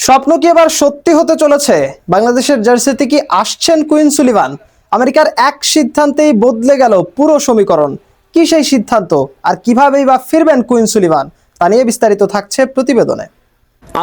স্বপ্ন কি এবার সত্যি হতে চলেছে? বাংলাদেশের জার্সিতে কি আসছেন কুইন সুলিভান? আমেরিকার এক সিদ্ধান্তেই বদলে গেল পুরো সমীকরণ। কি সেই সিদ্ধান্ত, আর কিভাবেই বা ফিরবেন কুইন সুলিভান, তা নিয়ে বিস্তারিত থাকছে প্রতিবেদনে।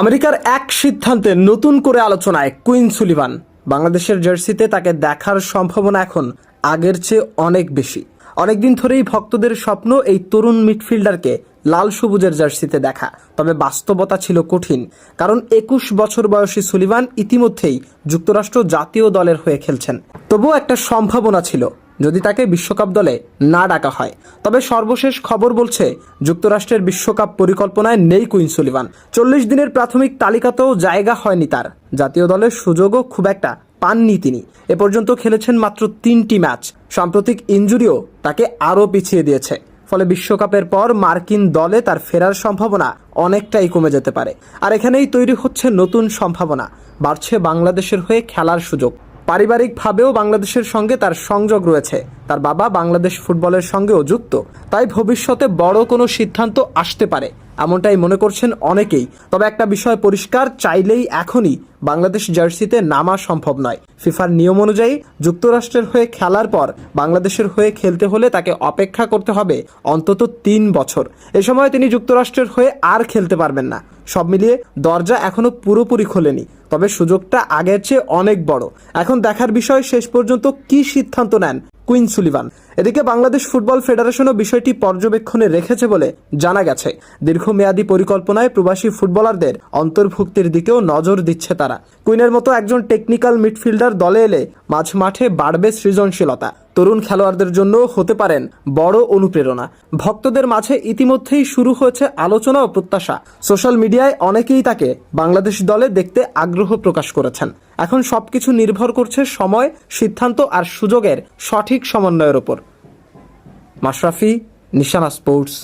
আমেরিকার এক সিদ্ধান্তে নতুন করে আলোচনায় কুইন সুলিভান। বাংলাদেশের জার্সিতে তাকে দেখার সম্ভাবনা এখন আগের চেয়ে অনেক বেশি। অনেকদিন ধরেই ভক্তদের স্বপ্ন এই তরুণ মিডফিল্ডারকে লাল সবুজের জার্সিতে দেখা। তবে বাস্তবতা ছিল কঠিন, কারণ 21 বছর বয়সী সুলিভান ইতিমধ্যেই যুক্তরাষ্ট্র জাতীয় দলের হয়ে খেলছেন। তবুও একটা সম্ভাবনা ছিল যদি তাকে বিশ্বকাপ দলে না ডাকা হয়। তবে সর্বশেষ খবর বলছে যুক্তরাষ্ট্রের বিশ্বকাপ পরিকল্পনায় নেই কুইন সুলিভান। 40 দিনের প্রাথমিক তালিকাতেও জায়গা হয়নি তার। জাতীয় দলের সুযোগও খুব একটা পাননি তিনি। এ পর্যন্ত খেলেছেন মাত্র 3টি ম্যাচ। সাম্প্রতিক ইনজুরিও তাকে আরও পিছিয়ে দিয়েছে। ফলে বিশ্বকাপের পর মার্কিন দলে তার ফেরার সম্ভাবনা অনেকটাই কমে যেতে পারে। আর এখানেই তৈরি হচ্ছে নতুন সম্ভাবনা। বাড়ছে বাংলাদেশের হয়ে খেলার সুযোগ। পারিবারিকভাবেও বাংলাদেশের সঙ্গে তার সংযোগ রয়েছে। তার বাবা বাংলাদেশ ফুটবলের সঙ্গেও যুক্ত। তাই ভবিষ্যতে বড় কোনো সিদ্ধান্ত আসতে পারে, এমনটাই মনে করছেন অনেকেই। তবে একটা বিষয় পরিষ্কার, চাইলেই এখনই বাংলাদেশ জার্সিতে নামা সম্ভব নয়। ফিফার নিয়ম অনুযায়ী যুক্তরাষ্ট্রের হয়ে খেলার পর বাংলাদেশের হয়ে খেলতে হলে তাকে অপেক্ষা করতে হবে অন্তত 3 বছর। এ সময় তিনি যুক্তরাষ্ট্রের হয়ে আর খেলতে পারবেন না। সব মিলিয়ে দরজা এখনো পুরোপুরি খোলেনি, তবে সুযোগটা আগের চেয়ে অনেক বড়। এখন দেখার বিষয় শেষ পর্যন্ত কি সিদ্ধান্ত নেন কুইন সুলিভান। এদিকে বাংলাদেশ ফুটবল ফেডারেশনও বিষয়টি পর্যবেক্ষণে রেখেছে বলে জানা গেছে। দীর্ঘমেয়াদী পরিকল্পনায় প্রবাসী ফুটবলারদের অন্তর্ভুক্তির দিকেও নজর দিচ্ছে তারা। কুইনের মতো একজন টেকনিক্যাল মিডফিল্ডার দলে এলে মাঝ মাঠে বাড়বে সৃজনশীলতা। তরুণ খেলোয়াড়দের জন্য হতে পারেন বড় অনুপ্রেরণা। ভক্তদের মাঝে ইতিমধ্যেই শুরু হয়েছে আলোচনা ও প্রত্যাশা। সোশ্যাল মিডিয়ায় অনেকেই তাকে বাংলাদেশ দলে দেখতে আগ্রহ প্রকাশ করেছেন। এখন সবকিছু নির্ভর করছে সময়, সিদ্ধান্ত আর সুযোগের সঠিক সমন্বয়ের ওপর। মাশরাফি, নিশানা স্পোর্টস।